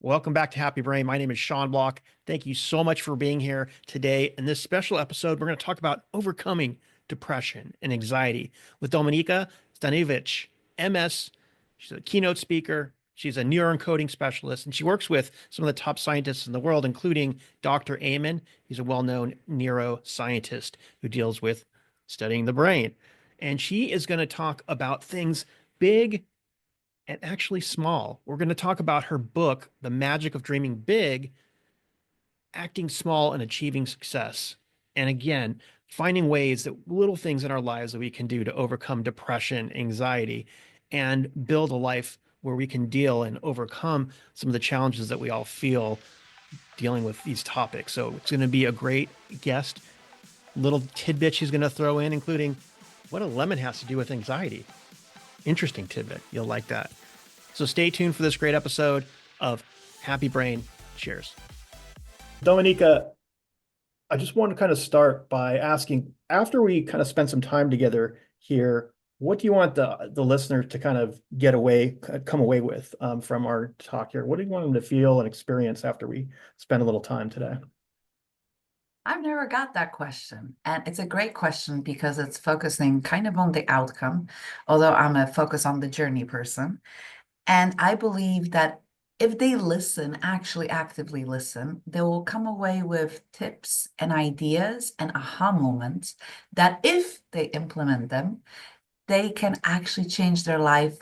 Welcome back to Happy Brain. My name is Sean Block. Thank you so much for being here today. In this special episode, we're going to talk about overcoming depression and anxiety with Dominika Staniewcz, MS. She's a keynote speaker. She's a neuroencoding specialist, and she works with some of the top scientists in the world, including Dr. Amen. He's a well-known neuroscientist who deals with studying the brain. And she is going to talk about things big and actually small. We're going to talk about her book, The Magic of Dreaming Big, acting small and achieving success. And again, finding ways that little things in our lives that we can do to overcome depression, anxiety, and build a life where we can deal and overcome some of the challenges that we all feel dealing with these topics. So it's going to be a great guest, little tidbit she's going to throw in, including what a lemon has to do with anxiety. Interesting tidbit. You'll like that. So stay tuned for this great episode of Happy Brain. Cheers. Dominika, I just want to kind of start by asking, after we kind of spend some time together here, what do you want the listeners to kind of come away with from our talk here? What do you want them to feel and experience after we spend a little time today? I've never got that question. And it's a great question because it's focusing kind of on the outcome, although I'm a focus on the journey person. And I believe that if they listen, actually actively listen, they will come away with tips and ideas and aha moments that if they implement them, they can actually change their life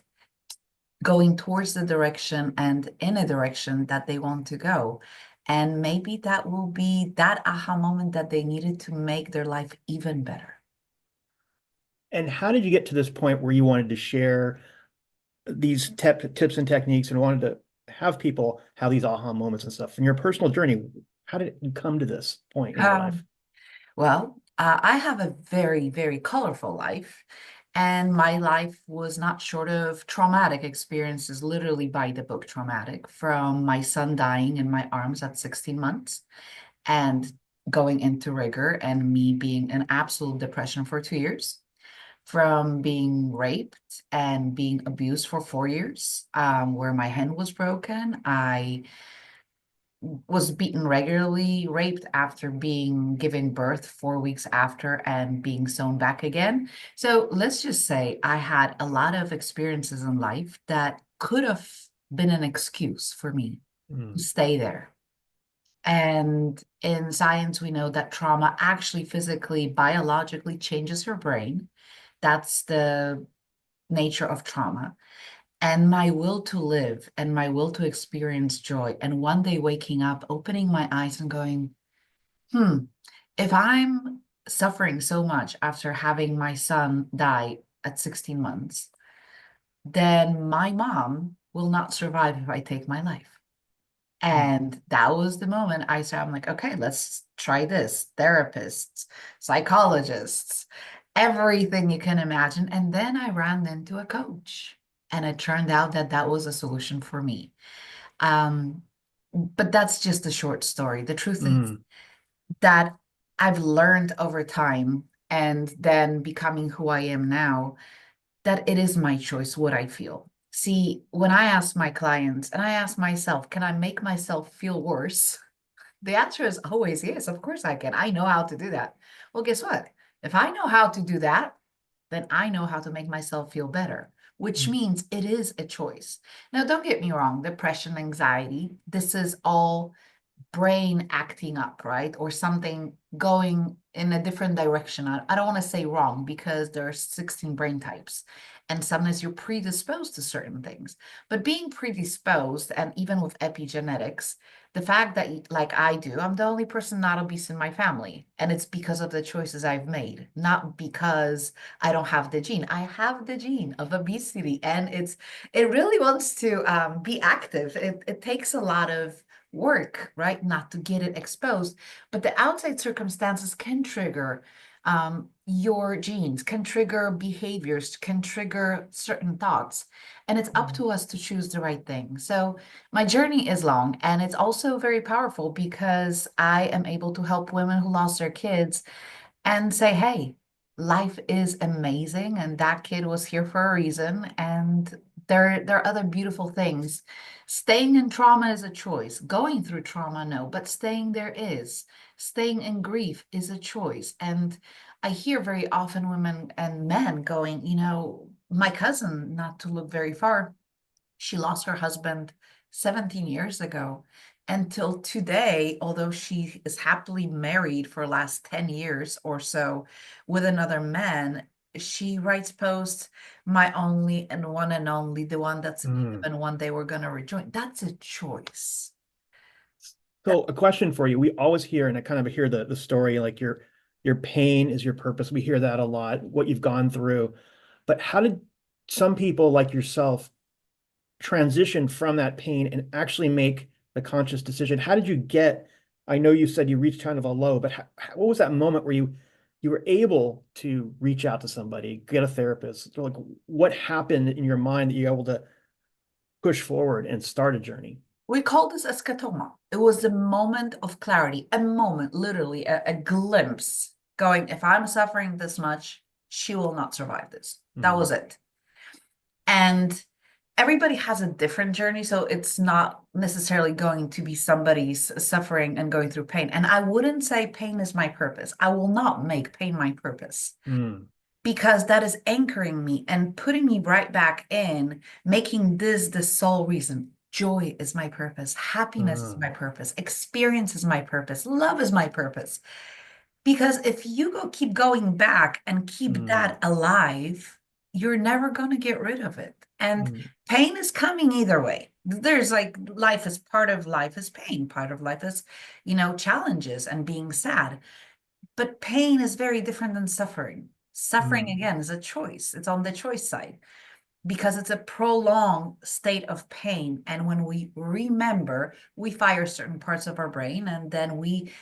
going towards the direction and in a direction that they want to go. And maybe that will be that aha moment that they needed to make their life even better. And how did you get to this point where you wanted to share these tips and techniques and wanted to have people have these aha moments and stuff? In your personal journey, how did you come to this point in your life? I have a very, very colorful life. And my life was not short of traumatic experiences, literally by the book traumatic, from my son dying in my arms at 16 months and going into rigor and me being in absolute depression for 2 years, from being raped and being abused for 4 years, where my hand was broken. I was beaten regularly, raped after being given birth 4 weeks after, and being sewn back again. So let's just say I had a lot of experiences in life that could have been an excuse for me to stay there. And in science, we know that trauma actually physically, biologically changes your brain. That's the nature of trauma. And my will to live and my will to experience joy. And one day waking up, opening my eyes and going, if I'm suffering so much after having my son die at 16 months, then my mom will not survive if I take my life. And that was the moment I said, I'm like, okay, let's try this. Therapists, psychologists, everything you can imagine. And then I ran into a coach. And it turned out that that was a solution for me. But that's just a short story. The truth is that I've learned over time and then becoming who I am now, that it is my choice what I feel. See, when I ask my clients and I ask myself, can I make myself feel worse? The answer is always yes, of course I can. I know how to do that. Well, guess what? If I know how to do that, then I know how to make myself feel better, which means it is a choice. Now, don't get me wrong, depression, anxiety, this is all brain acting up, right? Or something going in a different direction. I don't want to say wrong because there are 16 brain types. And sometimes you're predisposed to certain things. But being predisposed, and even with epigenetics, the fact that, like I do, I'm the only person not obese in my family. And it's because of the choices I've made, not because I don't have the gene. I have the gene of obesity, and it really wants to be active. It takes a lot of work, right? Not to get it exposed, but the outside circumstances can trigger your genes, can trigger behaviors, can trigger certain thoughts. And it's up to us to choose the right thing. So my journey is long, and it's also very powerful because I am able to help women who lost their kids and say, hey, life is amazing, and that kid was here for a reason, and There are other beautiful things. Staying in trauma is a choice. Going through trauma, no, but staying there is. Staying in grief is a choice. And I hear very often women and men going, my cousin, not to look very far, she lost her husband 17 years ago. Until today, although she is happily married for the last 10 years or so with another man, she writes posts, my only and only, the one that's in Mm. heaven, one day we're going to rejoin. That's a choice. That So a question for you. We always hear, and I kind of hear the story, like your pain is your purpose. We hear that a lot, what you've gone through. But how did some people like yourself transition from that pain and actually make the conscious decision? How did you get, I know you said you reached kind of a low, but what was that moment where you were able to reach out to somebody, get a therapist? So, like, what happened in your mind that you're able to push forward and start a journey? we call this escatoma. It was a moment of clarity, a moment, literally a glimpse going, if I'm suffering this much, she will not survive this. That Mm, was it. And everybody has a different journey, so it's not necessarily going to be somebody's suffering and going through pain. And I wouldn't say pain is my purpose. I will not make pain my purpose mm, because that is anchoring me and putting me right back in, making this the sole reason. Joy is my purpose. Happiness is my mm, purpose. Experience is my purpose. Love is my purpose. Because if you keep going back and keep mm, that alive, you're never going to get rid of it. And mm, pain is coming either way. There's like life is part of life is pain, part of life is, challenges and being sad. But pain is very different than suffering. Suffering, mm, again, is a choice. It's on the choice side because it's a prolonged state of pain. And when we remember, we fire certain parts of our brain and then we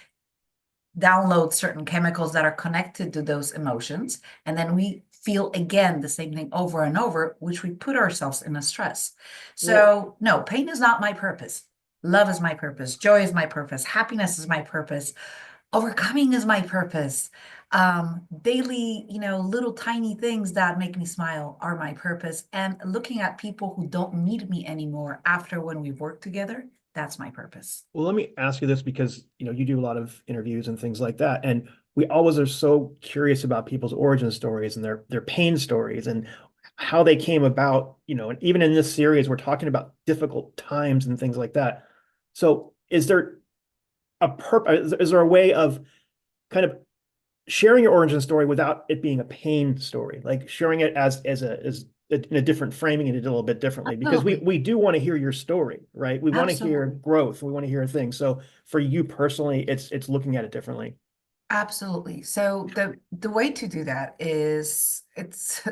download certain chemicals that are connected to those emotions. And then we feel again the same thing over and over, which we put ourselves in a stress. Well, So, no, pain is not my purpose. Love is my purpose. Joy is my purpose. Happiness is my purpose. Overcoming is my purpose. Daily, little tiny things that make me smile are my purpose. And looking at people who don't need me anymore after when we've worked together, that's my purpose. well, let me ask you this because you do a lot of interviews and things like that, and we always are so curious about people's origin stories and their pain stories and how they came about. And even in this series, we're talking about difficult times and things like that. So, is there a purpose? Is there a way of kind of sharing your origin story without it being a pain story, like sharing it as in a different framing and a little bit differently, because we Absolutely. we do want to hear your story, right? We want to hear Absolutely. growth, we want to hear things. So for you personally, it's looking at it differently. Absolutely. So the way to do that is it's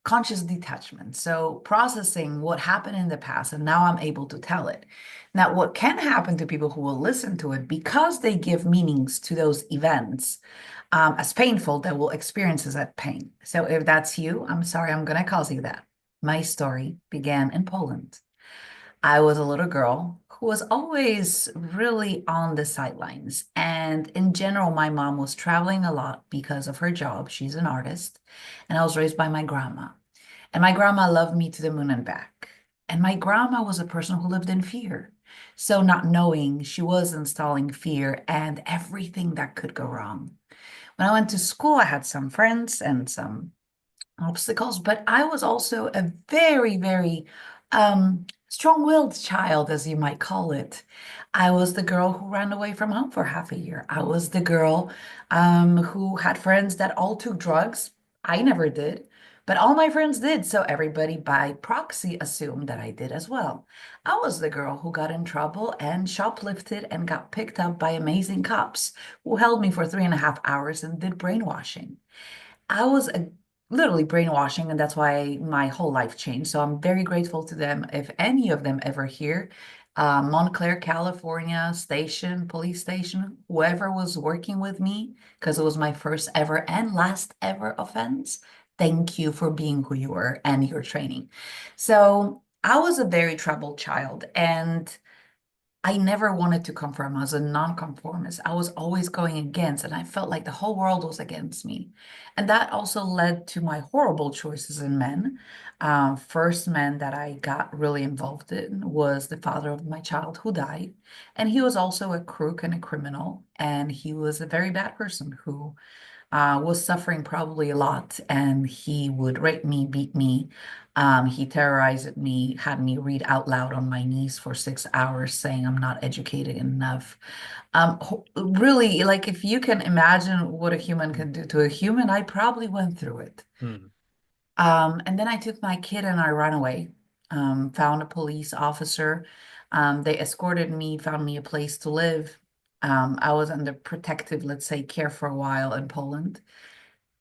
conscious detachment. So processing what happened in the past and now I'm able to tell it. Now, what can happen to people who will listen to it because they give meanings to those events as painful, they will experience as that pain. So if that's you, I'm sorry, I'm going to cause you that. My story began in Poland. I was a little girl who was always really on the sidelines. And in general, my mom was traveling a lot because of her job. She's an artist. And I was raised by my grandma. And my grandma loved me to the moon and back. And my grandma was a person who lived in fear. So, not knowing, she was installing fear and everything that could go wrong. When I went to school, I had some friends and some obstacles, but I was also a very, very strong-willed child, as you might call it. I was the girl who ran away from home for half a year. I was the girl who had friends that all took drugs. I never did, but all my friends did. So everybody by proxy assumed that I did as well. I was the girl who got in trouble and shoplifted and got picked up by amazing cops who held me for 3.5 hours and did brainwashing. I was literally brainwashing, and that's why my whole life changed. So I'm very grateful to them. If any of them ever hear, Montclair, California station, police station, whoever was working with me, because it was my first ever and last ever offense, thank you for being who you were and your training. So I was a very troubled child, and I never wanted to conform. I was a nonconformist. I was always going against, and I felt like the whole world was against me. And that also led to my horrible choices in men. First man that I got really involved in was the father of my child who died. And he was also a crook and a criminal. And he was a very bad person who was suffering probably a lot, and he would rape me, beat me. He terrorized me, had me read out loud on my knees for 6 hours, saying I'm not educated enough. Really, like if you can imagine what a human can do to a human, I probably went through it. Mm. And then I took my kid and I ran away. Found a police officer. They escorted me, found me a place to live. I was under protective, let's say, care for a while in Poland.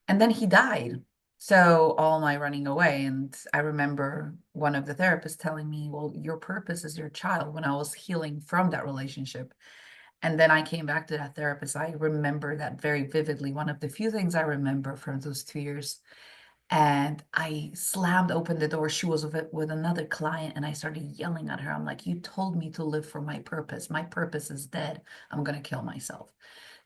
And then he died. So all my running away. And I remember one of the therapists telling me, well, your purpose is your child when I was healing from that relationship. And then I came back to that therapist. I remember that very vividly. One of the few things I remember from those 2 years. And I slammed open the door. She was with another client, and I started yelling at her. I'm like, you told me to live for my purpose. My purpose is dead. I'm going to kill myself.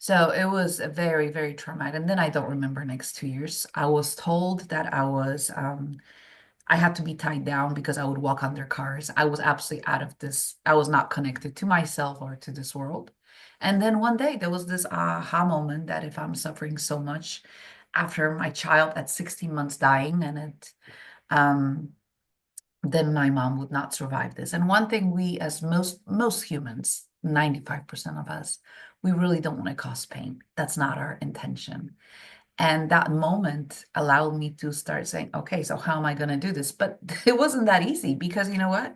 So it was a very, very traumatic. And then I don't remember next 2 years. I was told that I had to be tied down because I would walk under cars. I was absolutely out of this. I was not connected to myself or to this world. And then one day there was this aha moment that if I'm suffering so much after my child at 16 months dying, and um, then my mom would not survive this. And one thing we, as most humans, 95% of us, we really don't want to cause pain. That's not our intention. And that moment allowed me to start saying, okay, so how am I going to do this? But it wasn't that easy because you know what?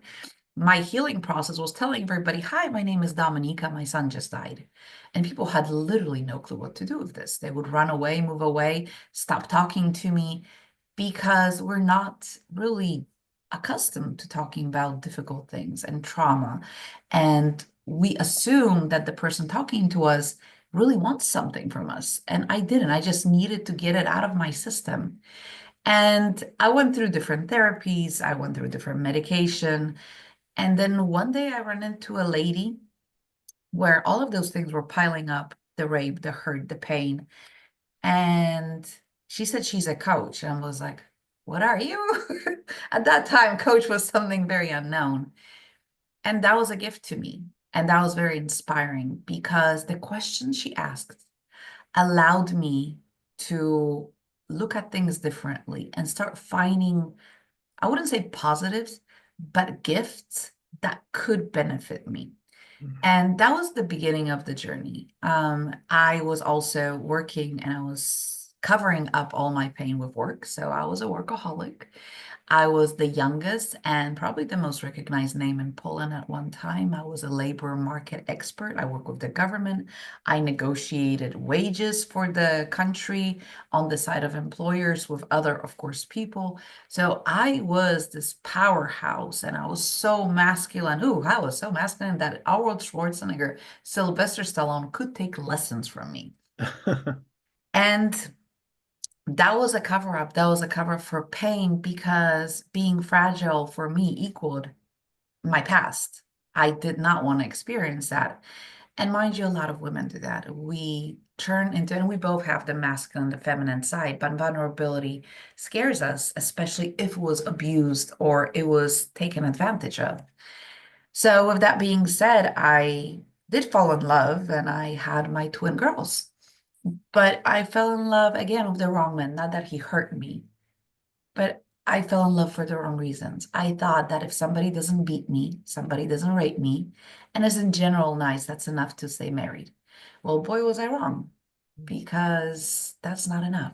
My healing process was telling everybody, hi, my name is Dominika. My son just died. And people had literally no clue what to do with this. They would run away, move away, stop talking to me because we're not really accustomed to talking about difficult things and trauma. And we assume that the person talking to us really wants something from us. And I didn't. I just needed to get it out of my system. And I went through different therapies, I went through different medication. And then one day I ran into a lady where all of those things were piling up, the rape, the hurt, the pain. And she said she's a coach. And I was like, what are you? At that time, coach was something very unknown. And that was a gift to me. And that was very inspiring because the questions she asked allowed me to look at things differently and start finding, I wouldn't say positives, but gifts that could benefit me. Mm. And that was the beginning of the journey. I was also working and I was covering up all my pain with work. So I was a workaholic. I was the youngest and probably the most recognized name in Poland at one time. I was a labor market expert. I worked with the government. I negotiated wages for the country on the side of employers with other, of course, people. So I was this powerhouse and I was so masculine. Ooh, I was so masculine that Arnold Schwarzenegger, Sylvester Stallone could take lessons from me. And that was a cover up. That was a cover for pain because being fragile for me equaled my past. I did not want to experience that. And mind you, a lot of women do that. We turn into, and we both have the masculine and the feminine side, but vulnerability scares us, especially if it was abused or it was taken advantage of. So, with that being said, I did fall in love and I had my twin girls. But I fell in love again with the wrong man. Not that he hurt me, but I fell in love for the wrong reasons. I thought that if somebody doesn't beat me, somebody doesn't rape me, and is in general nice, that's enough to stay married. Well, boy, was I wrong, because that's not enough.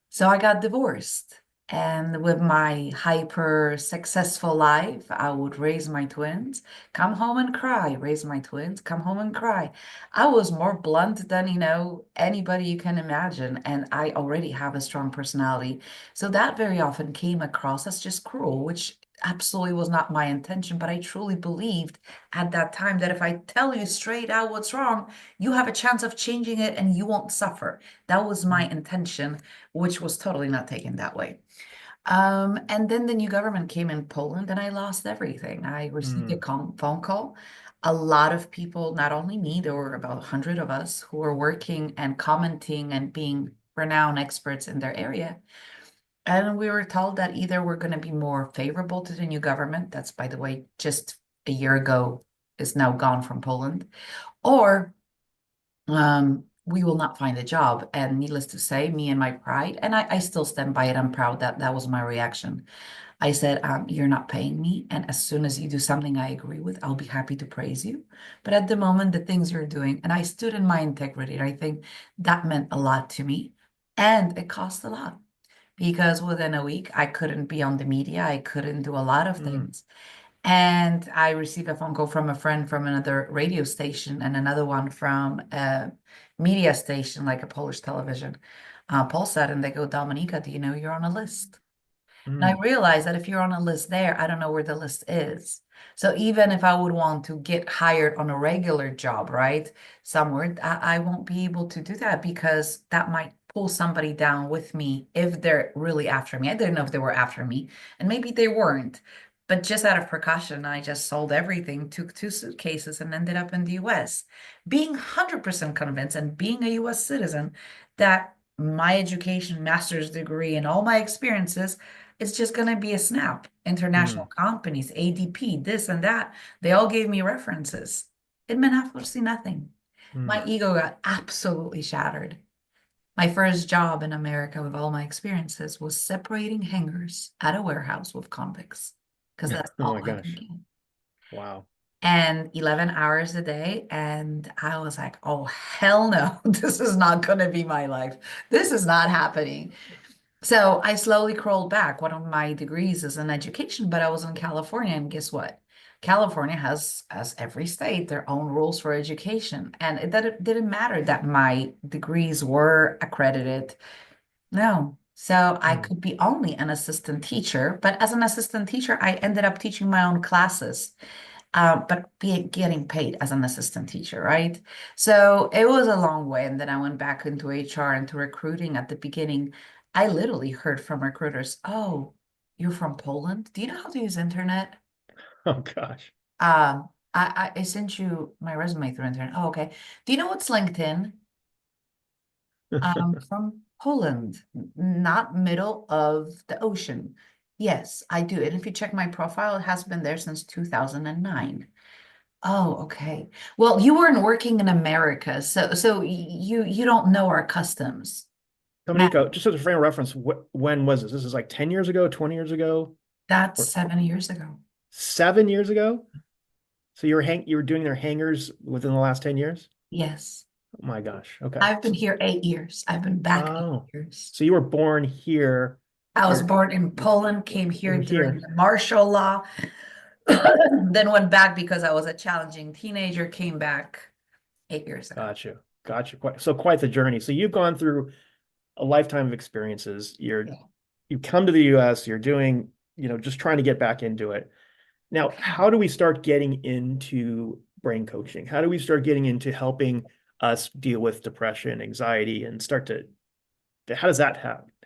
So I got divorced. And with my hyper successful life, I would raise my twins, come home and cry, raise my twins, come home and cry. I was more blunt than, anybody you can imagine. And I already have a strong personality. So that very often came across as just cruel, which absolutely was not my intention. But I truly believed at that time that if I tell you straight out what's wrong, you have a chance of changing it and you won't suffer. That was my intention, which was totally not taken that way. And then the new government came in Poland and I lost everything. I received a Mm. phone call. a lot of people, not only me, there were about 100 of us who were working and commenting and being renowned experts in their area. And we were told that either we're going to be more favorable to the new government, that's, by the way, just a year ago, is now gone from Poland, or we will not find a job. And needless to say, me and my pride, and I still stand by it, I'm proud that that was my reaction. I said, you're not paying me. And as soon as you do something I agree with, I'll be happy to praise you. But at the moment, the things you're doing, and I stood in my integrity, and I think that meant a lot to me. And it cost a lot because within a week, I couldn't be on the media. I couldn't do a lot of Mm, things. And I received a phone call from a friend from another radio station and another one from a media station, like a Polish television, Polsat. And they go, Dominika, do you know you're on a list? And I mm, realized that if you're on a list there, I don't know where the list is. So even if I would want to get hired on a regular job, right, somewhere, I won't be able to do that because that might pull somebody down with me if they're really after me. I didn't know if they were after me, and maybe they weren't. But just out of precaution, I just sold everything, took two suitcases, and ended up in the US, being 100% convinced and being a US citizen that my education, master's degree, and all my experiences, it's just going to be a snap. International mm, companies, ADP, this and that, they all gave me references. It meant absolutely nothing. mm. My ego got absolutely shattered. My first job in America with all my experiences was separating hangers at a warehouse with convicts because that's Oh all my I could gosh. get. Wow. And 11 hours a day. And I was like, oh, hell no, this is not going to be my life. This is not happening. So I slowly crawled back. One of my degrees is in education, but I was in California, and guess what? California has, as every state, their own rules for education. And it didn't matter that my degrees were accredited. No. So I Mm, could be only an assistant teacher, but as an assistant teacher, I ended up teaching my own classes, but getting paid as an assistant teacher, right? So it was a long way. And then I went back into HR, into recruiting at the beginning. I literally heard from recruiters, oh, you're from Poland? Do you know how to use internet? oh gosh. I sent you my resume through internet. Oh, okay. Do you know what's LinkedIn? From Poland, not middle of the ocean. Yes, I do. And if you check my profile, it has been there since 2009. Oh, okay. Well, you weren't working in America, so you don't know our customs. Matt, Dominica, just as a frame of reference, when was this? This is like 10 years ago, 20 years ago, that's or 7 years ago. 7 years ago? So you were doing their hangers within the last 10 years? Yes. Oh my gosh. Okay. I've been here 8 years. I've been back eight Oh, years. so you were born here. I was You're born in Poland, came here in during here. the martial law, then went back because I was a challenging teenager, came back 8 years ago. Gotcha. Gotcha. Quite the journey. So you've gone through a lifetime of experiences. Yeah. You come to the US, you're doing, just trying to get back into it. Now, how do we start getting into brain coaching? How do we start getting into helping us deal with depression, anxiety, and how does that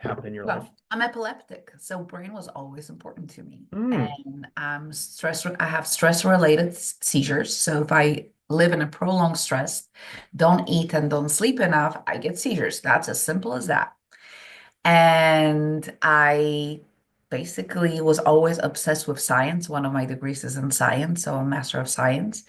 happen in your life? Well, I'm epileptic, so brain was always important to me. Mm, And I have stress-related seizures. So if I live in a prolonged stress, don't eat and don't sleep enough, I get seizures. That's as simple as that. And I basically was always obsessed with science. One of my degrees is in science, so I'm a master of science.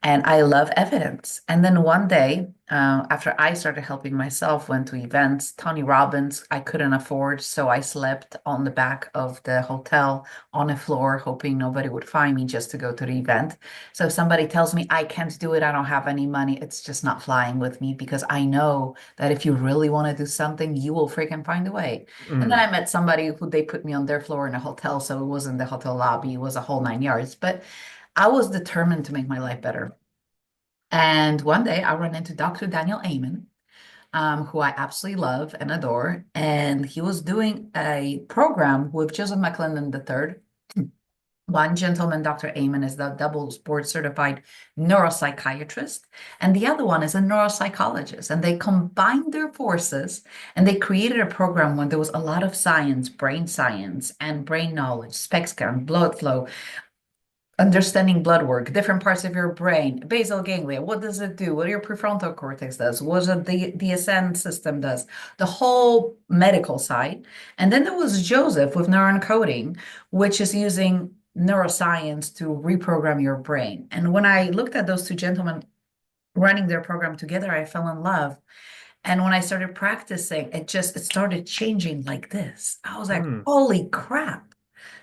And I love evidence. And then one day, after I started helping myself, went to events, Tony Robbins, I couldn't afford, so I slept on the back of the hotel on a floor, hoping nobody would find me just to go to the event. So if somebody tells me I can't do it, I don't have any money, it's just not flying with me because I know that if you really want to do something, you will freaking find a way. And then mm, I met somebody who they put me on their floor in a hotel, so it wasn't the hotel lobby, it was a whole 9 yards. But I was determined to make my life better. And one day I ran into Dr. Daniel Amen, who I absolutely love and adore. And he was doing a program with Joseph McClendon III. One gentleman, Dr. Amen, is the double board certified neuropsychiatrist, and the other one is a neuropsychologist. And they combined their forces and they created a program where there was a lot of science, brain science, and brain knowledge, SPEC scan, blood flow, understanding blood work, different parts of your brain, basal ganglia, what does it do? What your prefrontal cortex does? What the ascend system does? The whole medical side. And then there was Joseph with neuroencoding, which is using neuroscience to reprogram your brain. And when I looked at those two gentlemen running their program together, I fell in love. And when I started practicing, it started changing like this. I was like, Hmm. holy crap,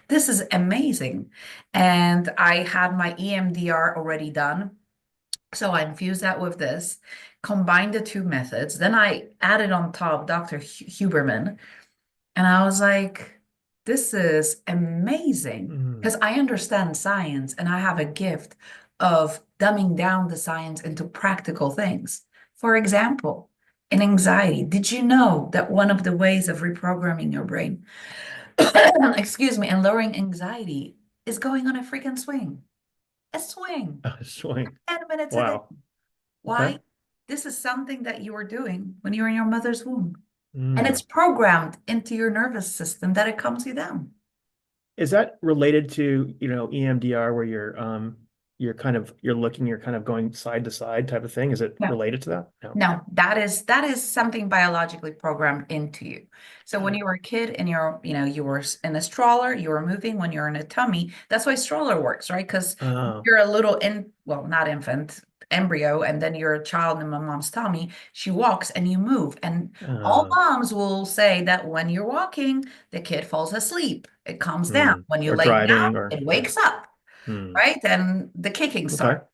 this is amazing. And I had my EMDR already done. So I infused that with this, combined the two methods. Then I added on top Dr. Huberman. And I was like, this is amazing Hmm. because I understand science and I have a gift of dumbing down the science into practical things. For example, in anxiety, did you know that one of the ways of reprogramming your brain, excuse me, and lowering anxiety is going on a freaking swing? A swing, Swing. 10 minutes a day. Wow. Okay. Why? This is something that you were doing when you were in your mother's womb. And Hmm. it's programmed into your nervous system that it calms you down. Is that related to, EMDR where you're kind of going side to side type of thing? Is it No, related to that? No. no, that is something biologically programmed into you. So when Got it. you were a kid and you were in a stroller, you were moving when you're in a tummy. That's why stroller works, right? Because Oh. you're a little well, not infant, embryo, and then you're a child in my mom's tummy. She walks and you move. And all Uh, moms will say that when you're walking, the kid falls asleep. It calms down. When you or lay down, driving or it yeah. wakes up, Hmm. right? And the kicking Okay. starts.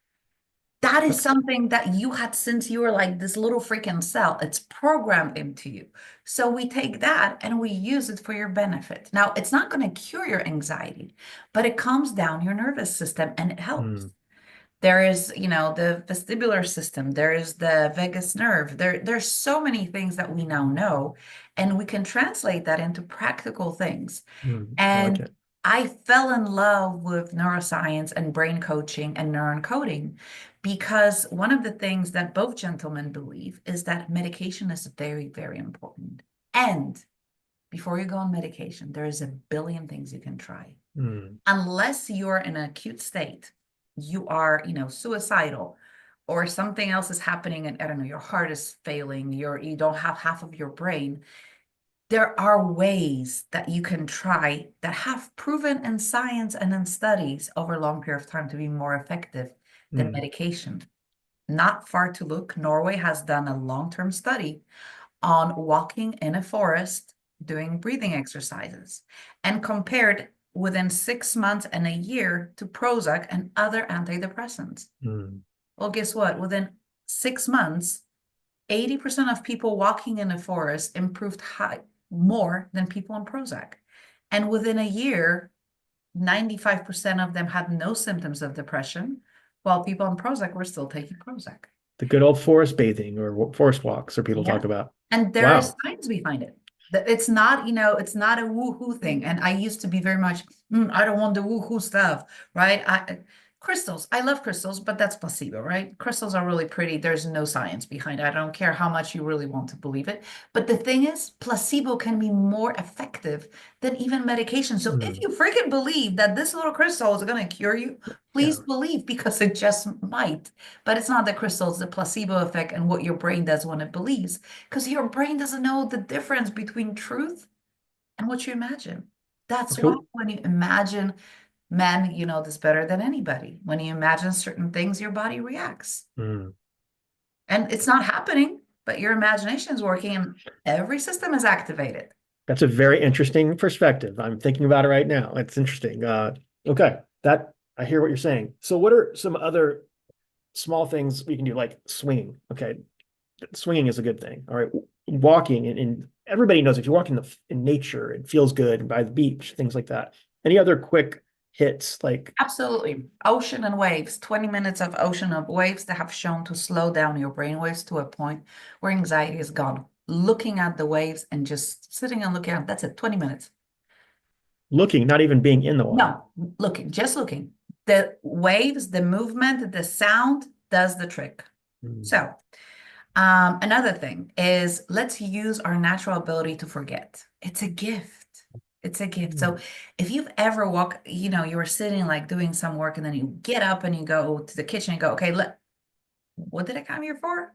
That is That's something that you had since you were like this little freaking cell. It's programmed into you. So we take that and we use it for your benefit. Now, it's not going to cure your anxiety, but it calms down your nervous system and it helps. hmm. There is, the vestibular system, there is the vagus nerve. There's so many things that we now know, and we can translate that into practical things. Hmm. I like And it. I fell in love with neuroscience and brain coaching and neuroencoding because one of the things that both gentlemen believe is that medication is very, very important. And before you go on medication, there is a billion things you can try. Hmm. Unless you're in an acute state, you are, suicidal, or something else is happening, and I don't know, your heart is failing, you don't have half of your brain. There are ways that you can try that have proven in science and in studies over a long period of time to be more effective than Hmm. medication. Not far to look, Norway has done a long-term study on walking in a forest doing breathing exercises and compared within 6 months and a year to Prozac and other antidepressants. Hmm. Well, guess what? Within 6 months, 80% of people walking in a forest improved more than people on Prozac. And within a year, 95% of them had no symptoms of depression, while people on Prozac were still taking Prozac. The good old forest bathing or forest walks or people Yeah. talk about. And there is Wow. science behind it. That it's not, it's not a woohoo thing. And I used to be very much, I don't want the woohoo stuff, right? Crystals, I love crystals, but that's placebo, right? Crystals are really pretty. There's no science behind it. I don't care how much you really want to believe it. But the thing is, placebo can be more effective than even medication. So if Hmm. you freaking believe that this little crystal is going to cure you, please Yeah. believe because it just might. But it's not the crystals, the placebo effect and what your brain does when it believes, because your brain doesn't know the difference between truth and what you imagine. That's Okay. why when you imagine men, you know this better than anybody. When you imagine certain things, your body reacts. Hmm. And it's not happening, but your imagination is working and every system is activated. That's a very interesting perspective. I'm thinking about it right now. It's interesting. Okay. That I hear what you're saying. So what are some other small things we can do, like swinging? Okay. Swinging is a good thing. All right. Walking and everybody knows if you walk in nature, it feels good by the beach, things like that. Any other quick hits like Absolutely. Ocean and waves, 20 minutes of ocean of waves that have shown to slow down your brain waves to a point where anxiety is gone. Looking at the waves and just sitting and looking at, that's it, 20 minutes. looking, not even being in the water? No, looking, just looking. The waves, the movement, the sound does the trick. Hmm. So, another thing is let's use our natural ability to forget. It's a gift. It's a gift. So Mm. if you've ever you were sitting like doing some work and then you get up and you go to the kitchen and go, okay, what did I come here for?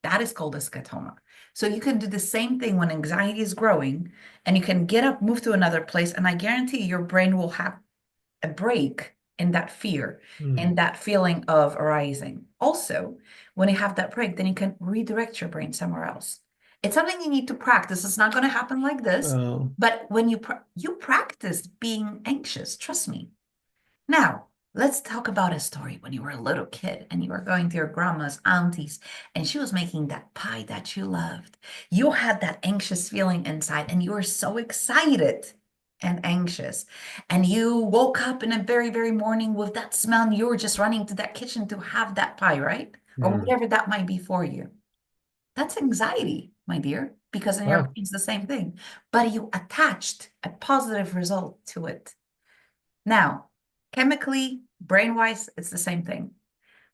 That is called a scotoma. So you can do the same thing when anxiety is growing and you can get up, move to another place, and I guarantee your brain will have a break in that fear Mm. and that feeling of arising. Also, when you have that break, then you can redirect your brain somewhere else. It's something you need to practice. It's not going to happen like this, Oh, but when you practice being anxious, trust me. Now, let's talk about a story when you were a little kid and you were going to your grandma's, auntie's, and she was making that pie that you loved. You had that anxious feeling inside and you were so excited and anxious. And you woke up in a very, very morning with that smell and you were just running to that kitchen to have that pie, right? Or mm. whatever that might be for you. That's anxiety, my dear, because in your brain Wow. it's the same thing, but you attached a positive result to it. Now, chemically, brain-wise, it's the same thing.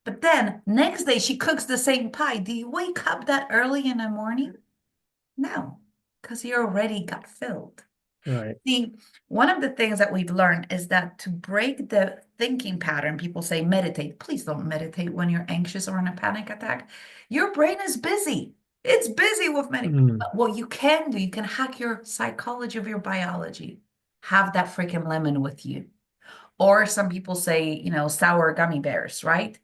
But then next day she cooks the same pie. Do you wake up that early in the morning? No, because you already got filled. Right. See, one of the things that we've learned is that to break the thinking pattern, people say meditate. Please don't meditate when you're anxious or in a panic attack. Your brain is busy. It's busy with many. Mm. What you can do, you can hack your psychology of your biology. Have that freaking lemon with you. Or some people say, sour gummy bears, right?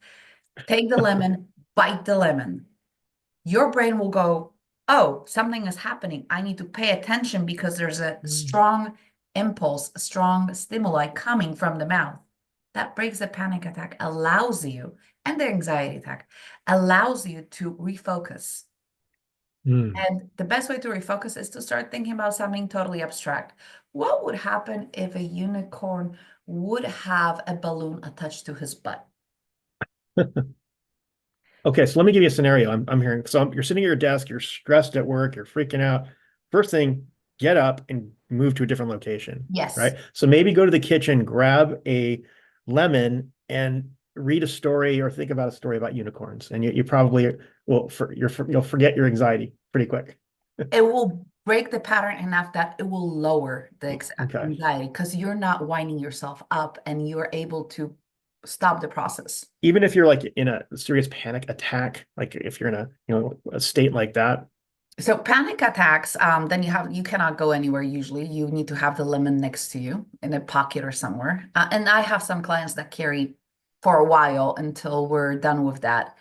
Take the lemon, bite the lemon. Your brain will go, oh, something is happening. I need to pay attention because there's a Mm. strong impulse, a strong stimuli coming from the mouth. That breaks the panic attack, allows you, and the anxiety attack, allows you to refocus. Mm. And the best way to refocus is to start thinking about something totally abstract. What would happen if a unicorn would have a balloon attached to his butt? Okay, so let me give you a scenario. I'm hearing. So you're sitting at your desk, you're stressed at work, you're freaking out. First thing, get up and move to a different location, Yes. right? So maybe go to the kitchen, grab a lemon, and read a story or think about a story about unicorns. And you probably you'll forget your anxiety pretty quick. It will break the pattern enough that it will lower the Okay. anxiety because you're not winding yourself up and you're able to stop the process. Even if you're like in a serious panic attack, like if you're in a state like that. So panic attacks, then you cannot go anywhere usually. You need to have the lemon next to you in a pocket or somewhere. And I have some clients that carry for a while until we're done with that.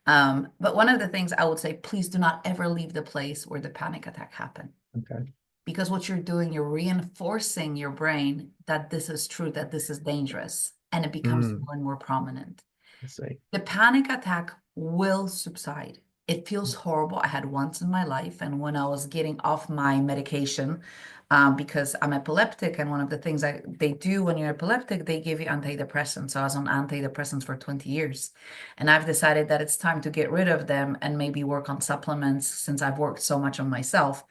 But one of the things I would say, please do not ever leave the place where the panic attack happened. Okay. Because what you're doing, you're reinforcing your brain that this is true, that this is dangerous, and it becomes Mm, more and more prominent. I see. The panic attack will subside. It feels horrible. I had once in my life, and when I was getting off my medication, because I'm epileptic, and one of the things they do when you're epileptic, they give you antidepressants. So I was on antidepressants for 20 years, and I've decided that it's time to get rid of them and maybe work on supplements since I've worked so much on myself.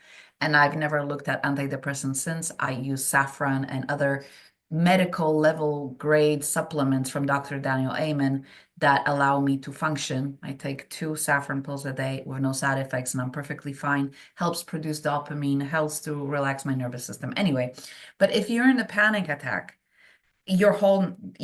And I've never looked at antidepressants since. I use saffron and other medical level grade supplements from Dr. Daniel Amen that allow me to function. I take 2 saffron pills a day with no side effects, and I'm perfectly fine. Helps produce dopamine, helps to relax my nervous system. Anyway, but if you're in a panic attack, you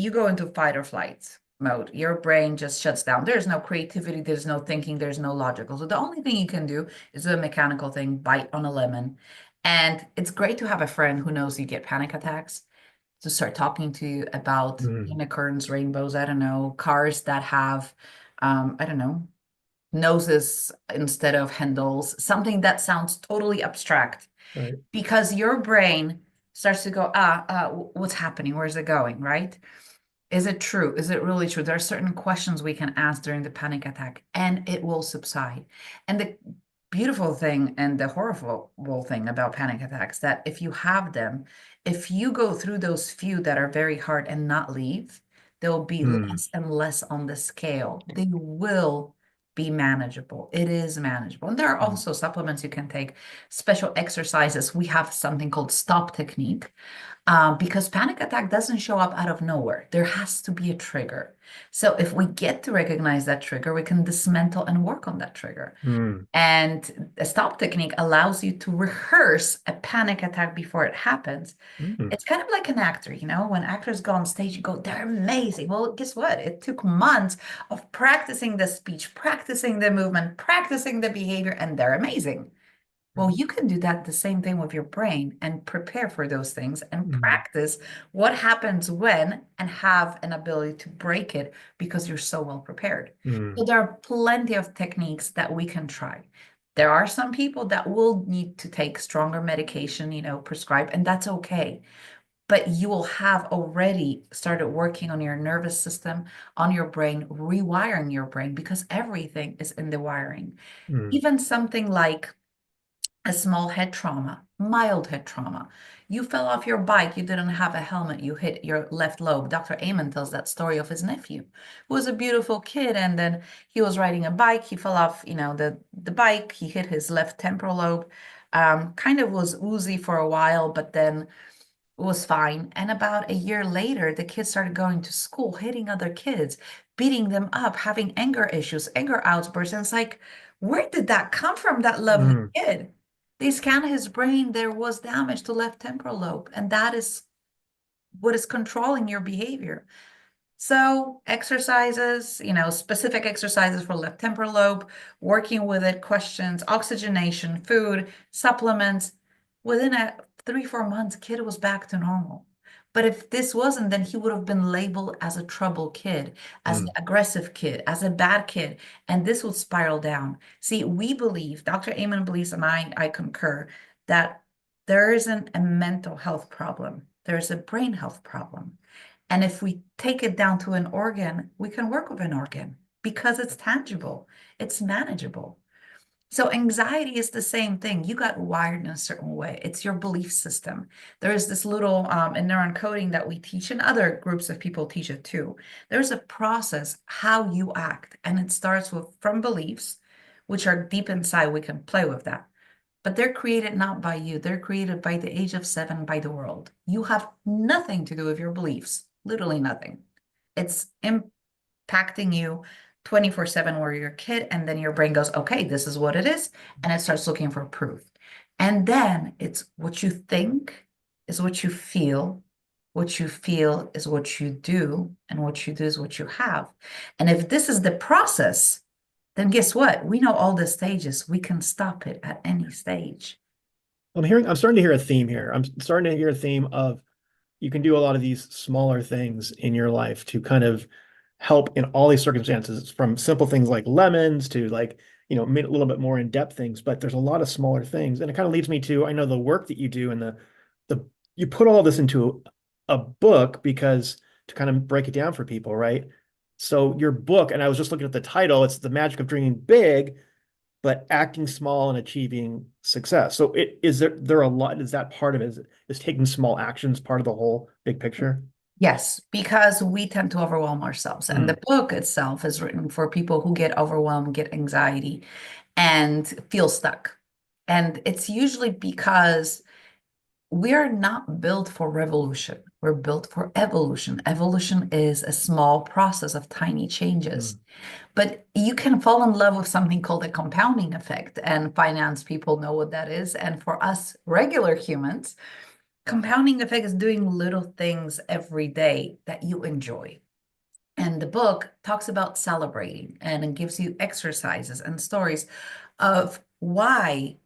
go into fight or flight mode. Your brain just shuts down. There's no creativity, there's no thinking, there's no logical. So the only thing you can do is do a mechanical thing, bite on a lemon. And it's great to have a friend who knows you get panic attacks to start talking to you about Mm, unicorns, rainbows, I don't know, cars that have, I don't know, noses instead of handles, something that sounds totally abstract right. because your brain starts to go, what's happening? Where's it going? Right? Is it true? Is it really true? There are certain questions we can ask during the panic attack and it will subside. And the beautiful thing and the horrible thing about panic attacks that if you have them, if you go through those few that are very hard and not leave, they'll be Mm, less and less on the scale. They will be manageable. It is manageable. And there are mm, also supplements you can take, special exercises. We have something called stop technique Because panic attack doesn't show up out of nowhere. There has to be a trigger. So if we get to recognize that trigger, we can dismantle and work on that trigger. Mm, And a stop technique allows you to rehearse a panic attack before it happens. mm, It's kind of like an actor, when actors go on stage, you go, they're amazing. Well, guess what? It took months of practicing the speech, practicing the movement, practicing the behavior, and they're amazing. Well, you can do that the same thing with your brain and prepare for those things and mm, practice what happens when and have an ability to break it because you're so well prepared. So mm, there are plenty of techniques that we can try. There are some people that will need to take stronger medication, prescribed, and that's okay. But you will have already started working on your nervous system, on your brain, rewiring your brain because everything is in the wiring. mm, Even something like a small head trauma, mild head trauma. You fell off your bike, you didn't have a helmet, you hit your left lobe. Dr. Amen tells that story of his nephew, who was a beautiful kid, and then he was riding a bike, he fell off, the bike, he hit his left temporal lobe. Kind of was woozy for a while, but then was fine. And about a year later, the kid started going to school, hitting other kids, beating them up, having anger issues, anger outbursts. And it's like, where did that come from, that lovely mm, kid? They scanned his brain, there was damage to left temporal lobe, and that is what is controlling your behavior. So exercises, specific exercises for left temporal lobe, working with it, questions, oxygenation, food, supplements. Within 3, 4 months, kid was back to normal. But if this wasn't, then he would have been labeled as a trouble kid, as an mm, aggressive kid, as a bad kid, and this would spiral down. See, we believe, Dr. Amen believes, and I concur, that there isn't a mental health problem. There's a brain health problem. And if we take it down to an organ, we can work with an organ because it's tangible, it's manageable. So anxiety is the same thing. You got wired in a certain way. It's your belief system. There is this little in neuroencoding that we teach, and other groups of people teach it too. There's a process how you act, and it starts with from beliefs, which are deep inside. We can play with that. But they're created not by you. They're created by the age of 7 by the world. You have nothing to do with your beliefs, literally nothing. It's impacting you 24/7 where you're a kid, and then your brain goes, okay, this is what it is, and it starts looking for proof. And then it's what you think is what you feel is what you do, and what you do is what you have. And if this is the process, then guess what? We know all the stages. We can stop it at any stage. I'm starting to hear a theme here. I'm starting to hear a theme of you can do a lot of these smaller things in your life to kind of help in all these circumstances, from simple things like lemons to like, a little bit more in-depth things, but there's a lot of smaller things. And it kind of leads me to, I know the work that you do and the you put all this into a book because to kind of break it down for people, right? So your book, and I was just looking at the title, it's The Magic of Dreaming Big, but acting small and achieving success. So is there a lot, is that part of it? Is taking small actions part of the whole big picture? Yes, because we tend to overwhelm ourselves. And the Mm, book itself is written for people who get overwhelmed, get anxiety, and feel stuck. And it's usually because we are not built for revolution. We're built for evolution. Evolution is a small process of tiny changes. mm, But you can fall in love with something called a compounding effect, and finance people know what that is. And for us regular humans, compounding effect is doing little things every day that you enjoy. And the book talks about celebrating, and it gives you exercises and stories of why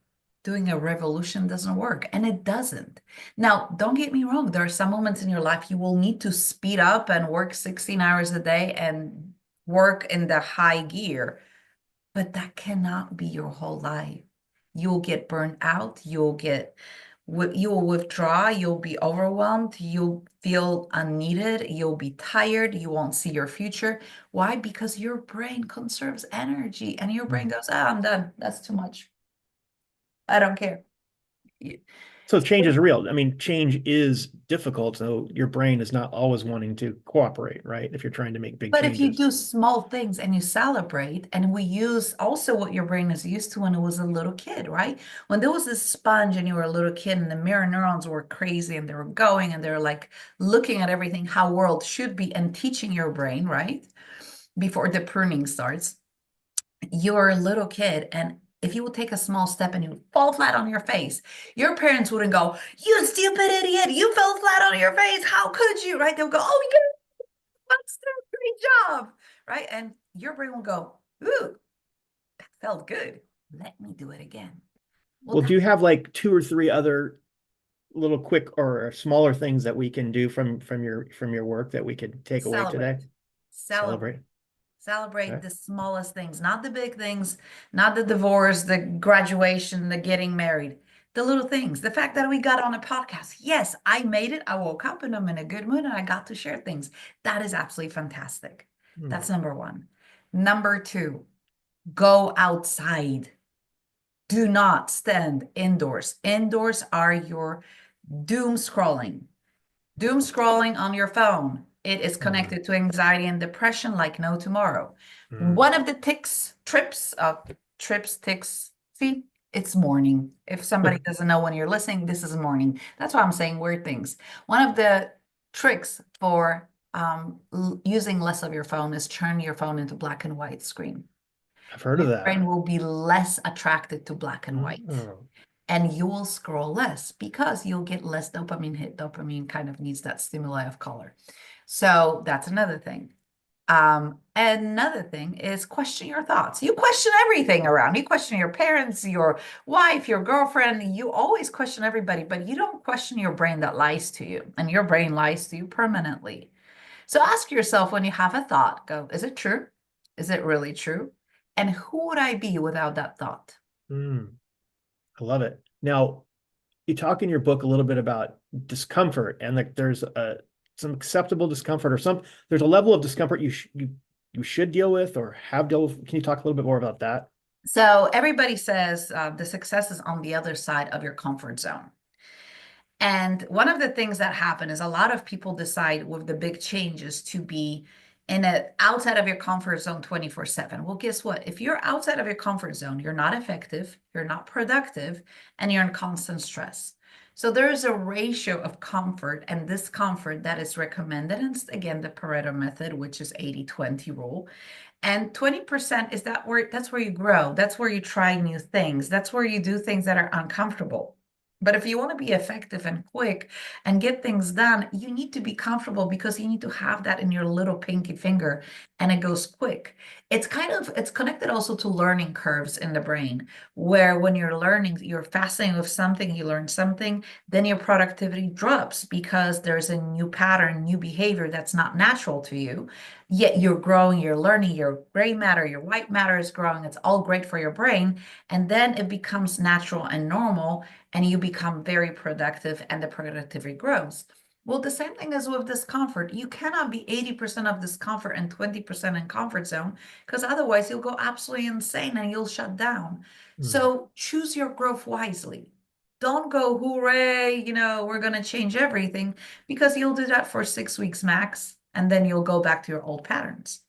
doing a revolution doesn't work. And it doesn't. Now, don't get me wrong, there are some moments in your life you will need to speed up and work 16 hours a day and work in the high gear, but that cannot be your whole life. You'll get burned out, you'll withdraw, you'll be overwhelmed, you'll feel unneeded, you'll be tired, you won't see your future. Why? Because your brain conserves energy, and your brain mm. goes, I'm done. That's too much. I don't care. So change is real. I mean, change is difficult. So your brain is not always wanting to cooperate, right? If you're trying to make big But if you changes. do small things and you celebrate, and we use also what your brain is used to when it was a little kid, right? When there was this sponge and you were a little kid and the mirror neurons were crazy and they were going and they're like looking at everything how world should be and teaching your brain, right? Before the pruning starts, you're a little kid and if you would take a small step and you fall flat on your face, your parents wouldn't go, "You stupid idiot, you fell flat on your face. How could you?" Right? They'll go, "Oh, you monster, great job." Right? And your brain will go, "Ooh, that felt good. Let me do it again." Well, Well, do that's you have like two or three other little quick or smaller things that we can do from your work that we could take away today? celebrate. Celebrate. Celebrate. Celebrate Okay. the smallest things, not the big things, not the divorce, the graduation, the getting married, the little things. The fact that we got on a podcast. Yes, I made it. I woke up and I'm in a good mood and I got to share things. That is absolutely fantastic. Hmm. That's number one. Number two, go outside. Do not stand indoors. Indoors are your doom scrolling. Doom scrolling on your phone. It is Hmm. connected to anxiety and depression like no tomorrow. Hmm. One of the ticks, see, it's morning. If somebody doesn't know when you're listening, this is morning. That's why I'm saying weird things. One of the tricks for using less of your phone is turn your phone into black and white screen. I've heard Your of that. brain will be less attracted to black and white Oh. and you will scroll less because you'll get less dopamine hit. Dopamine kind of needs that stimuli of color. So that's another thing. Another thing is question your thoughts. You question everything around. You question your parents, your wife, your girlfriend. You always question everybody, but you don't question your brain that lies to you. And your brain lies to you permanently. So ask yourself when you have a thought, go, is it true? Is it really true? And who would I be without that thought? Hmm. I love it. Now, you talk in your book a little bit about discomfort and like there's some acceptable discomfort or there's a level of discomfort you should deal with or have dealt with. Can you talk a little bit more about that? So everybody says the success is on the other side of your comfort zone. And one of the things that happen is a lot of people decide with the big changes to be in a outside of your comfort zone 24/7. Well, guess what? If you're outside of your comfort zone, you're not effective, you're not productive, and you're in constant stress. So there is a ratio of comfort and discomfort that is recommended. And again, the Pareto method, which is 80-20 rule. And 20% is that's where you grow. That's where you try new things. That's where you do things that are uncomfortable. But if you want to be effective and quick and get things done, you need to be comfortable because you need to have that in your little pinky finger and it goes quick. It's connected also to learning curves in the brain, where when you're learning, you're fascinated with something, you learn something, then your productivity drops because there's a new pattern, new behavior that's not natural to you. Yet you're growing, you're learning, your gray matter, your white matter is growing. It's all great for your brain. And then it becomes natural and normal and you become very productive and the productivity grows. Well, the same thing is with discomfort. You cannot be 80% of discomfort and 20% in comfort zone because otherwise you'll go absolutely insane and you'll shut down. Hmm. So choose your growth wisely. Don't go, hooray, we're going to change everything because you'll do that for 6 weeks max and then you'll go back to your old patterns.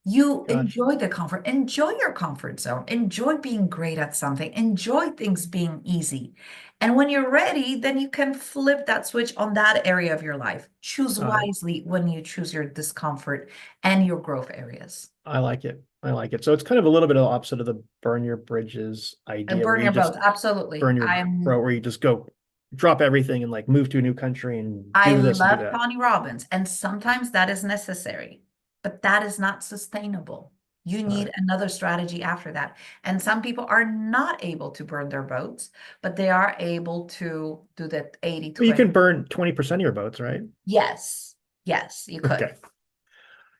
You Gosh. enjoy the comfort, enjoy your comfort zone, enjoy being great at something, enjoy things being easy. And when you're ready, then you can flip that switch on that area of your life. Choose Uh, wisely when you choose your discomfort and your growth areas. I like it. I like it. So it's kind of a little bit of the opposite of the burn your bridges And idea where burn you your boats. just Absolutely. burn your I'm road, where you just go drop everything and like move to a new country and I do this and do love that. Tony Robbins, and sometimes that is necessary, but that is not sustainable. You All need right. another strategy after that. And some people are not able to burn their boats, but they are able to do that But you 80-20. can burn 20% of your boats, right? Yes, yes, you could. Okay.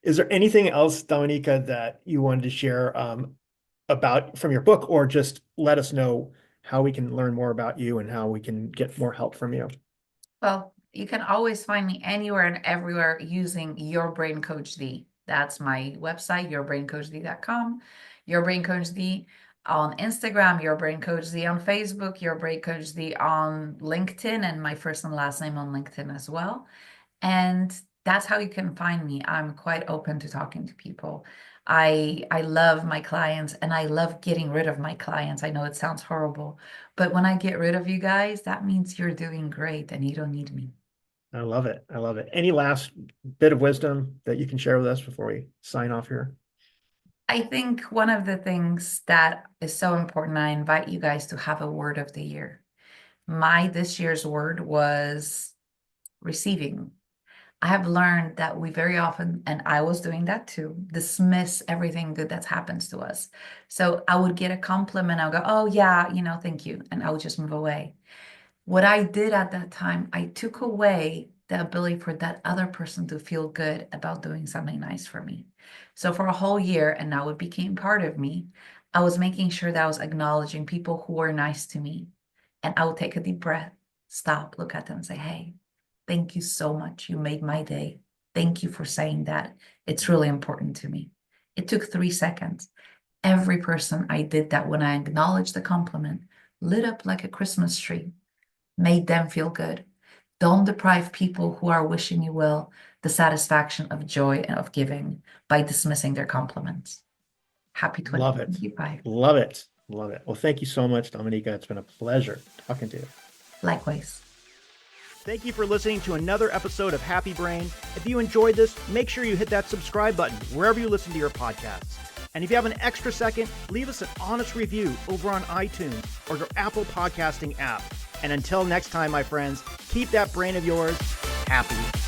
Is there anything else, Dominika, that you wanted to share about from your book, or just let us know how we can learn more about you and how we can get more help from you? Well, you can always find me anywhere and everywhere using Your Brain Coach D. That's my website, yourbraincoachd.com. Your Brain Coach D. on Instagram, Your Brain Coach Z, on Facebook, Your Brain Coach Z, on LinkedIn, and my first and last name on LinkedIn as well. And that's how you can find me. I'm quite open to talking to people. I love my clients and I love getting rid of my clients. I know it sounds horrible, but when I get rid of you guys, that means you're doing great and you don't need me. I love it. I love it. Any last bit of wisdom that you can share with us before we sign off here? I think one of the things that is so important, I invite you guys to have a word of the year. This year's word was receiving. I have learned that we very often, and I was doing that too, dismiss everything good that happens to us. So I would get a compliment, I'll go, oh yeah, thank you. And I would just move away. What I did at that time, I took away the ability for that other person to feel good about doing something nice for me. So for a whole year, and now it became part of me, I was making sure that I was acknowledging people who were nice to me. And I would take a deep breath, stop, look at them and say, hey, thank you so much. You made my day. Thank you for saying that. It's really important to me. It took 3 seconds. Every person I did that when I acknowledged the compliment lit up like a Christmas tree, made them feel good. Don't deprive people who are wishing you well the satisfaction of joy and of giving by dismissing their compliments. Happy Love it. 2025. Love it. Love it. Well, thank you so much, Dominika. It's been a pleasure talking to you. Likewise. Thank you for listening to another episode of Happy Brain. If you enjoyed this, make sure you hit that subscribe button wherever you listen to your podcasts. And if you have an extra second, leave us an honest review over on iTunes or your Apple podcasting app. And until next time, my friends, keep that brain of yours happy.